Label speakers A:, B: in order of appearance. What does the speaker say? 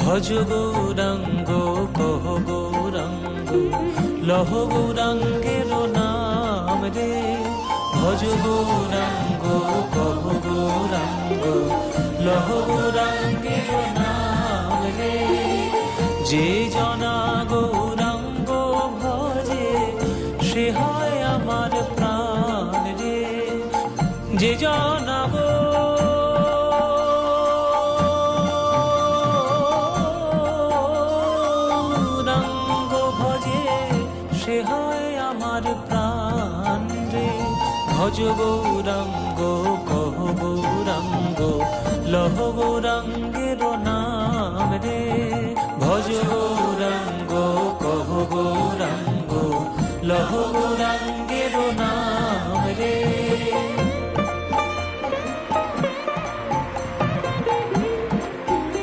A: ভজ গৌরাঙ্গ কহ গৌরাঙ্গ লহ গৌরাঙ্গের নাম রে। ভজ গৌরাঙ্গ কহ গৌরাঙ্গ লহ গৌরাঙ্গের নাম রে। যে জনা গৌরাঙ্গ ভজে সে হয় আমার প্রাণ রে। যে জনা গৌরাঙ্গ ভজে সে হয় আমার প্রাণ রে। ভজ গৌরাঙ্গ কহ গৌরাঙ্গ লহ গৌরাঙ্গের নাম রে।